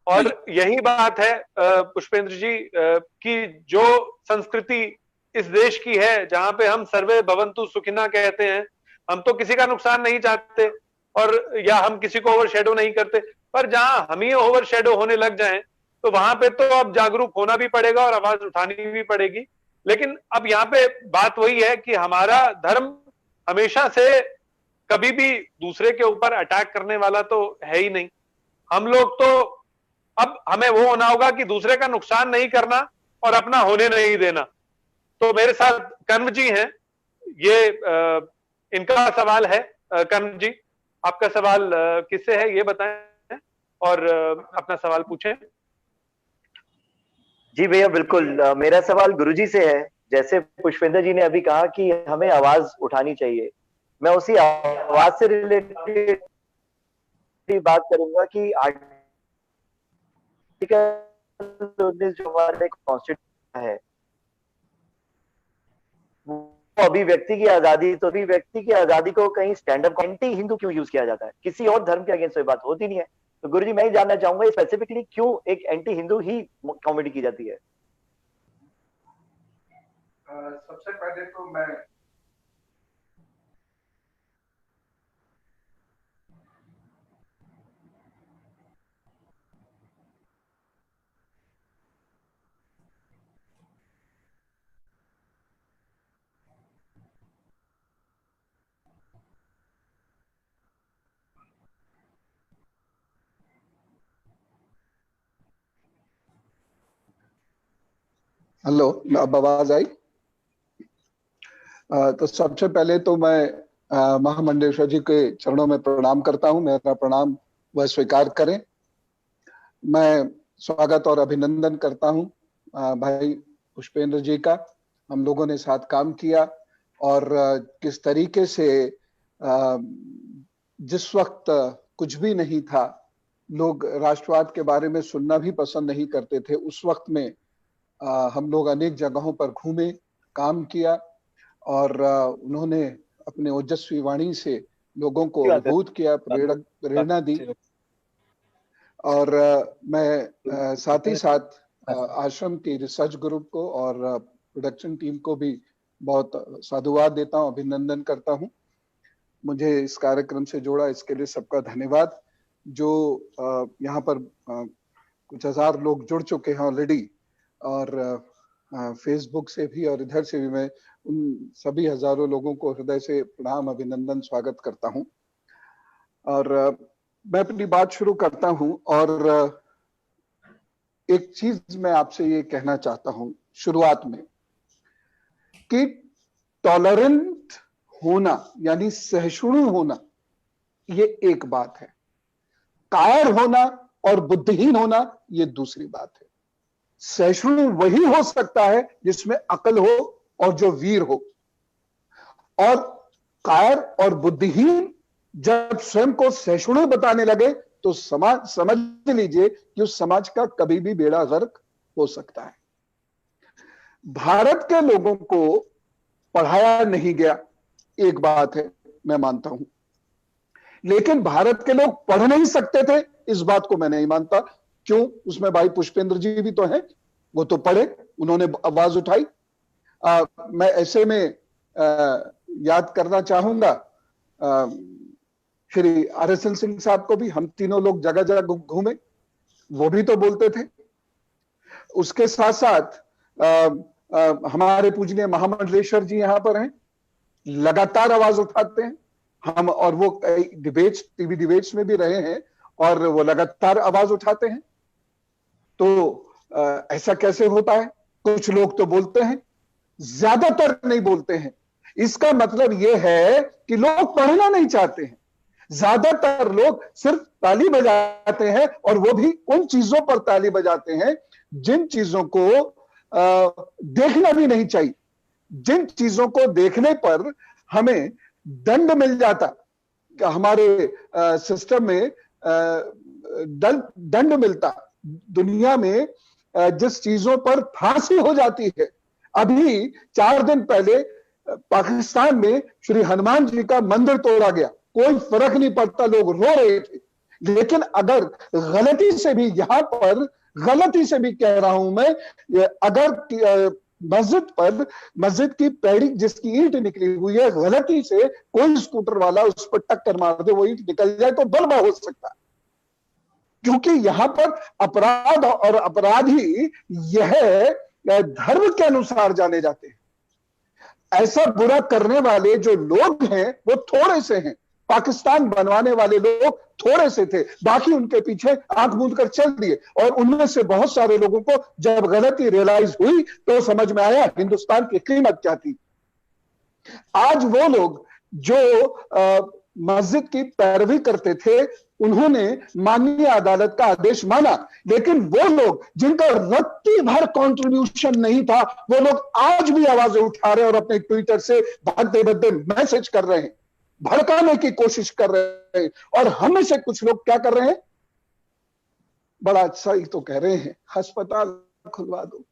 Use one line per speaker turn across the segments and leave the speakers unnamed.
और यही बात है पुष्पेंद्र जी कि जो संस्कृति इस देश की है, जहां पे हम सर्वे भवन्तु सुखिना कहते हैं, हम तो किसी का नुकसान नहीं चाहते और या हम किसी को ओवर शेडो नहीं करते, पर जहां हम ही ओवर शेडो होने लग जाएं तो वहां पे तो अब जागरूक होना भी पड़ेगा और आवाज उठानी भी पड़ेगी। लेकिन अब यहाँ पे बात वही है कि हमारा धर्म हमेशा से कभी भी दूसरे के ऊपर अटैक करने वाला तो है ही नहीं। हम लोग तो अब हमें वो होना होगा कि दूसरे का नुकसान नहीं करना और अपना होने नहीं देना। तो मेरे साथ कर्ण जी हैं, ये इनका सवाल है। कर्ण जी, आपका सवाल किससे है ये बताएं और अपना सवाल पूछें।
जी भैया बिल्कुल, मेरा सवाल गुरुजी से है। जैसे पुष्पेंद्र जी ने अभी कहा कि हमें आवाज उठानी चाहिए, मैं उसी आवाज से रिलेटेड बात करूंगा कि आर्टिकल 19 जो हमारे कॉन्स्टिट्यूशन है, वो अभिव्यक्ति की आजादी, तो अभिव्यक्ति की आजादी को कहीं स्टैंड अप एंटी हिंदू क्यों यूज किया जाता है? किसी और धर्म के अगेंस्ट बात होती नहीं है। तो गुरुजी मैं ही जानना चाहूंगा स्पेसिफिकली क्यों एक एंटी हिंदू ही कॉमेडी की जाती है?
सबसे पहले तो मैं
हेलो, अब आवाज आई? तो सबसे पहले तो मैं महामंडलेश्वर जी के चरणों में प्रणाम करता हूं। मेरा प्रणाम वह स्वीकार करें। मैं स्वागत और अभिनंदन करता हूं भाई पुष्पेंद्र जी का। हम लोगों ने साथ काम किया और किस तरीके से जिस वक्त कुछ भी नहीं था, लोग राष्ट्रवाद के बारे में सुनना भी पसंद नहीं करते थे, उस वक्त में हम लोग अनेक जगहों पर घूमे, काम किया और उन्होंने अपने ओजस्वी वाणी से लोगों को अभिभूत किया, प्रेरणा दी। और मैं साथ ही साथ आश्रम की रिसर्च ग्रुप को और प्रोडक्शन टीम को भी बहुत साधुवाद देता हूं, अभिनंदन करता हूं। मुझे इस कार्यक्रम से जोड़ा, इसके लिए सबका धन्यवाद। जो यहाँ पर कुछ हजार लोग जुड़ चुके हैं ऑलरेडी और फेसबुक से भी और इधर से भी, मैं उन सभी हजारों लोगों को हृदय से प्रणाम, अभिनंदन, स्वागत करता हूं। और मैं अपनी बात शुरू करता हूं और एक चीज मैं आपसे ये कहना चाहता हूं शुरुआत में कि टॉलरेंट होना यानी सहिष्णु होना ये एक बात है, कायर होना और बुद्धिहीन होना ये दूसरी बात है। सहिष्णु वही हो सकता है जिसमें अकल हो और जो वीर हो, और कायर और बुद्धिहीन जब स्वयं को सहिष्णु बताने लगे तो समाज, समझ लीजिए कि उस समाज का कभी भी बेड़ा गर्क हो सकता है। भारत के लोगों को पढ़ाया नहीं गया, एक बात है, मैं मानता हूं, लेकिन भारत के लोग पढ़ नहीं सकते थे, इस बात को मैं नहीं मानता। क्यों? उसमें भाई पुष्पेंद्र जी भी तो हैं, वो तो पढ़े, उन्होंने आवाज उठाई। मैं ऐसे में याद करना चाहूंगा श्री RSN सिंह साहब को भी। हम तीनों लोग जगह जगह घूमे, वो भी तो बोलते थे। उसके साथ साथ हमारे पूजनीय महामंडलेश्वर जी यहाँ पर हैं, लगातार आवाज उठाते हैं हम, और वो कई डिबेट्स, टीवी डिबेट्स में भी रहे हैं और वो लगातार आवाज उठाते हैं। तो ऐसा कैसे होता है? कुछ लोग तो बोलते हैं, ज्यादातर नहीं बोलते हैं। इसका मतलब यह है कि लोग पढ़ना नहीं चाहते हैं। ज्यादातर लोग सिर्फ ताली बजाते हैं, और वो भी उन चीजों पर ताली बजाते हैं जिन चीजों को देखना भी नहीं चाहिए, जिन चीजों को देखने पर हमें दंड मिल जाता। हमारे सिस्टम में दंड मिलता, दुनिया में जिस चीजों पर फांसी हो जाती है। अभी 4 दिन पहले पाकिस्तान में श्री हनुमान जी का मंदिर तोड़ा गया, कोई फर्क नहीं पड़ता, लोग रो रहे थे। लेकिन अगर गलती से भी, यहां पर गलती से भी कह रहा हूं मैं, अगर मस्जिद की पैड़ी जिसकी ईंट निकली हुई है, गलती से कोई स्कूटर वाला उस पर टक्कर मार दे, वो ईंट निकल जाए तो बलवा हो सकता है। क्योंकि यहां पर अपराध और अपराधी यह धर्म के अनुसार जाने जाते हैं। ऐसा बुरा करने वाले जो लोग हैं वो थोड़े से हैं। पाकिस्तान बनवाने वाले लोग थोड़े से थे, बाकी उनके पीछे आंख मूंद कर चल दिए। और उनमें से बहुत सारे लोगों को जब गलती रियलाइज हुई तो समझ में आया हिंदुस्तान की कीमत क्या थी। आज वो लोग जो मस्जिद की पैरवी करते थे, उन्होंने माननीय अदालत का आदेश माना, लेकिन वो लोग जिनका रत्ती भर कंट्रीब्यूशन नहीं था, वो लोग आज भी आवाजें उठा रहे हैं और अपने ट्विटर से भागते भगते मैसेज कर रहे हैं, भड़काने की कोशिश कर रहे हैं। और हम में से कुछ लोग क्या कर रहे हैं, बड़ा अच्छा ही तो कह रहे हैं, अस्पताल खुलवा दो,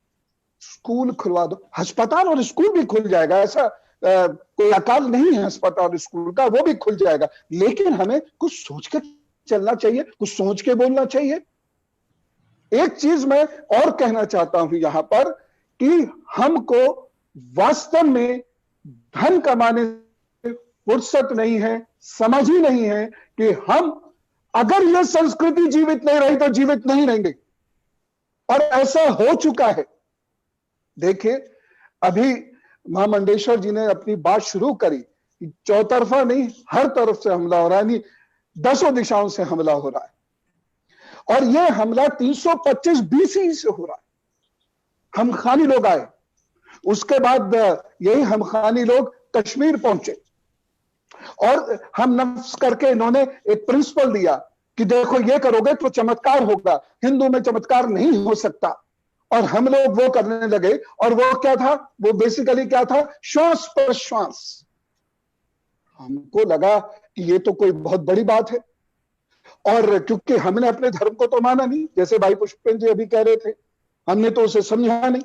स्कूल खुलवा दो। अस्पताल और स्कूल भी खुल जाएगा, ऐसा कोई अकाल नहीं है अस्पताल और स्कूल का, वो भी खुल जाएगा। लेकिन हमें कुछ सोच के चलना चाहिए, कुछ सोच के बोलना चाहिए। एक चीज मैं और कहना चाहता हूं यहां पर कि हमको वास्तव में धन कमाने फुर्सत नहीं है, समझ ही नहीं है कि हम अगर यह संस्कृति जीवित नहीं रही तो जीवित नहीं रहेंगे। और ऐसा हो चुका है। देखिए, अभी महामंडेश्वर जी ने अपनी बात शुरू करी कि चौतरफा नहीं, हर तरफ से हमला हो रहा है, नहीं 10 दिशाओं से हमला हो रहा है। और यह हमला 325 BC से हो रहा है। हमखानी लोग आए, उसके बाद यही हमखानी लोग कश्मीर पहुंचे और हम नफ्स करके इन्होंने एक प्रिंसिपल दिया कि देखो ये करोगे तो चमत्कार होगा, हिंदू में चमत्कार नहीं हो सकता। और हम लोग वो करने लगे। और वो क्या था, वो बेसिकली क्या था, श्वास पर श्वास। हमको लगा कि ये तो कोई बहुत बड़ी बात है, और क्योंकि हमने अपने धर्म को तो माना नहीं, जैसे भाई पुष्पेंद्र जी अभी कह रहे थे, हमने तो उसे समझा नहीं,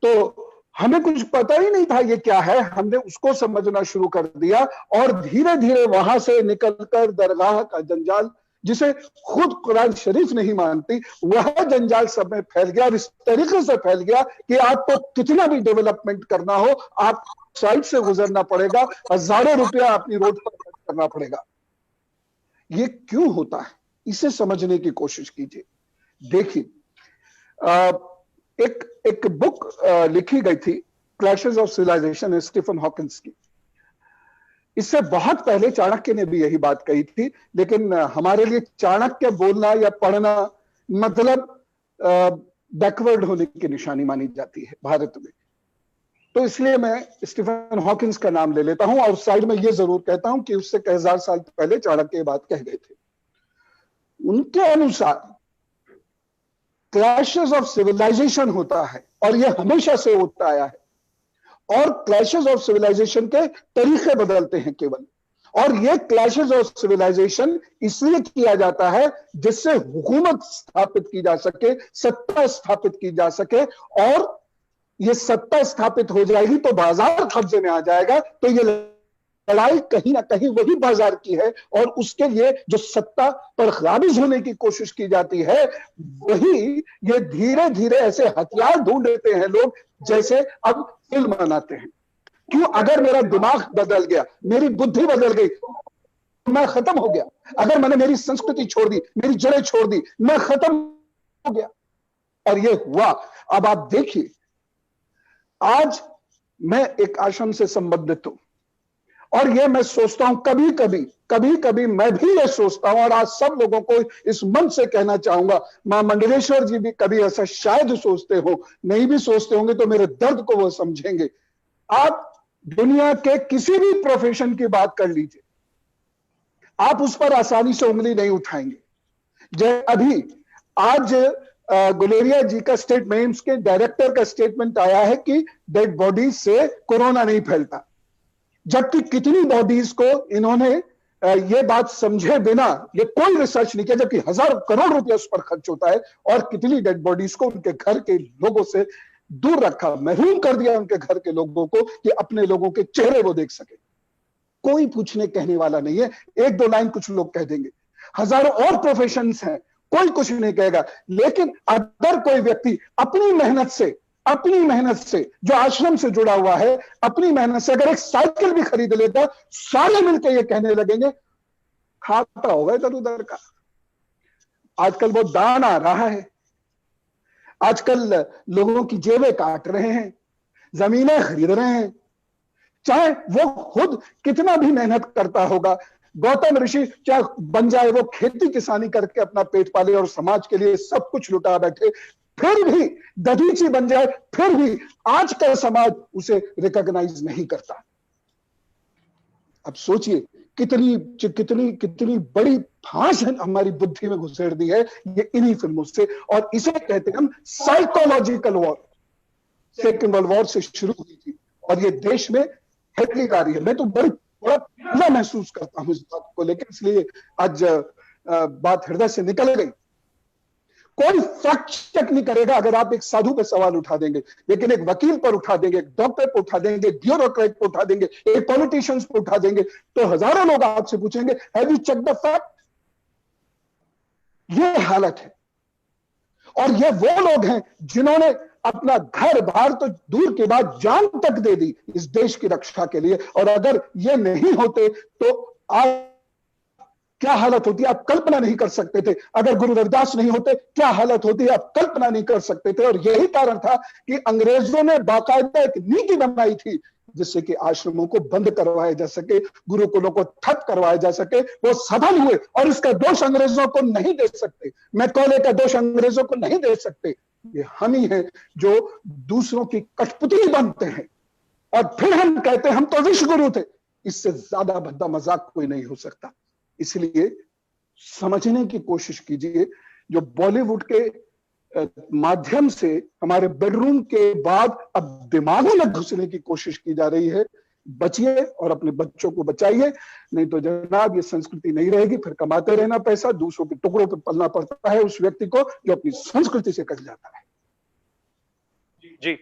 तो हमें कुछ पता ही नहीं था ये क्या है। हमने उसको समझना शुरू कर दिया और धीरे धीरे वहां से निकलकर दरगाह का जंजाल, जिसे खुद कुरान शरीफ नहीं मानती, वह जंजाल सब में फैल गया। और इस तरीके से फैल गया कि आपको कितना भी डेवलपमेंट करना हो, आप साइड से गुजरना पड़ेगा, हजारों रुपया अपनी रोड पर खर्च करना पड़ेगा। ये क्यों होता है, इसे समझने की कोशिश कीजिए। देखिए, एक बुक लिखी गई थी, clashes of civilization, Stephen Hawkins की। इससे बहुत पहले चाणक्य ने भी यही बात कही थी, लेकिन हमारे लिए चाणक्य बोलना या पढ़ना मतलब बैकवर्ड होने की निशानी मानी जाती है भारत में। तो इसलिए मैं स्टीफन हॉकिंस का नाम ले लेता हूं और साइड में यह जरूर कहता हूं कि उससे कई हजार साल पहले चाणक्य ये बात कह गए थे। उनके अनुसार क्लैशेस ऑफ सिविलाइजेशन होता है और यह हमेशा से होता आया है, और क्लैशेस ऑफ सिविलाइजेशन के तरीके बदलते हैं केवल। और ये क्लैशेस ऑफ सिविलाइजेशन इसलिए किया जाता है जिससे हुकूमत स्थापित की जा सके, सत्ता स्थापित की जा सके, और ये सत्ता स्थापित हो जाएगी तो बाजार कब्जे में आ जाएगा। तो ये लड़ाई कहीं ना कहीं वही बाजार की है, और उसके लिए जो सत्ता पर काबिज होने की कोशिश की जाती है, वही ये धीरे धीरे ऐसे हथियार ढूंढ लेते हैं लोग, जैसे अब फिल्म बनाते हैं। क्यों? अगर मेरा दिमाग बदल गया, मेरी बुद्धि बदल गई, मैं खत्म हो गया। अगर मैंने मेरी संस्कृति छोड़ दी, मेरी जड़ें छोड़ दी, मैं खत्म हो गया। और ये हुआ। अब आप देखिए, आज मैं एक आश्रम से संबंधित हूं, और ये मैं सोचता हूं, कभी कभी मैं भी ये सोचता हूं, और आज सब लोगों को इस मन से कहना चाहूंगा, मां मंडलेश्वर जी भी कभी ऐसा शायद सोचते हो, नहीं भी सोचते होंगे तो मेरे दर्द को वो समझेंगे। आप दुनिया के किसी भी प्रोफेशन की बात कर लीजिए, आप उस पर आसानी से उंगली नहीं उठाएंगे। जैसे अभी आज गुलेरिया जी का स्टेटमेंट, एम्स के डायरेक्टर का स्टेटमेंट आया है कि डेड बॉडीज से कोरोना नहीं फैलता, जबकि कितनी बॉडीज को इन्होंने ये बात समझे बिना ये कोई रिसर्च नहीं किया, जबकि हजारों करोड़ रुपया उस पर खर्च होता है, और कितनी डेड बॉडीज को उनके घर के लोगों से दूर रखा, महरूम कर दिया उनके घर के लोगों को कि अपने लोगों के चेहरे वो देख सके। कोई पूछने कहने वाला नहीं है। एक दो लाइन कुछ लोग कह देंगे। हजारों और प्रोफेशंस हैं, कोई कुछ नहीं कहेगा। लेकिन अगर कोई व्यक्ति अपनी मेहनत से जो आश्रम से जुड़ा हुआ है, अपनी मेहनत से अगर एक साइकिल भी खरीद लेता, सारे मिलकर ये कहने लगेंगे खाता होगा इधर उधर का। आजकल वो दान आ रहा है, आजकल लोगों की जेबें काट रहे हैं, जमीनें खरीद रहे हैं, चाहे वो खुद कितना भी मेहनत करता होगा। गौतम ऋषि चाहे बन जाए वो खेती किसानी करके अपना पेट पाले और समाज के लिए सब कुछ लुटा बैठे, फिर भी दधीची बन जाए, फिर भी आज का समाज उसे रिकॉग्नाइज नहीं करता। अब सोचिए कितनी कितनी कितनी बड़ी फांस हमारी बुद्धि में घुसेड़ दी है ये इन्हीं फिल्मों से। और इसे कहते हैं हम psychological war. Second world war से शुरू हुई थी और ये देश में हेडली आ रही है। मैं तो बड़ा महसूस करता हूं इस बात को लेकर, इसलिए आज बात हृदय से निकल गई। कोई फैक्ट चेक नहीं करेगा अगर आप एक साधु पे सवाल उठा देंगे, लेकिन एक वकील पर उठा देंगे, एक डॉक्टर पर उठा देंगे, ब्यूरोक्रेट पर उठा देंगे, एक पॉलिटिशियंस पर उठा देंगे, तो हजारों लोग आपसे पूछेंगे have you check the fact. ये हालत है। और ये वो लोग हैं जिन्होंने अपना घर बार तो दूर के बाद जान तक दे दी इस देश की रक्षा के लिए। और अगर ये नहीं होते तो आज क्या हालत होती, आप कल्पना नहीं कर सकते थे। अगर गुरु रविदास नहीं होते क्या हालत होती, आप कल्पना नहीं कर सकते थे। और यही कारण था कि अंग्रेजों ने बाकायदा एक नीति बनाई थी जिससे कि आश्रमों को बंद करवाया जा सके, गुरुकुलों को ठप करवाया जा सके। वो सफल हुए और इसका दोष अंग्रेजों को नहीं दे सकते, मैकॉले का दोष अंग्रेजों को नहीं दे सकते। ये हम ही हैं जो दूसरों की कठपुतली बनते हैं और फिर हम कहते हैं हम तो विश्व गुरु थे। इससे ज्यादा भद्दा मजाक कोई नहीं हो सकता। इसलिए समझने की कोशिश कीजिए, जो बॉलीवुड के माध्यम से हमारे बेडरूम के बाद अब दिमागों में घुसने की कोशिश की जा रही है, बचिए और अपने बच्चों को बचाइए। नहीं तो जनाब ये संस्कृति नहीं रहेगी, फिर कमाते रहना पैसा, दूसरों के टुकड़ों पे पलना पड़ता है उस व्यक्ति को जो अपनी संस्कृति से कट जाता है।
जी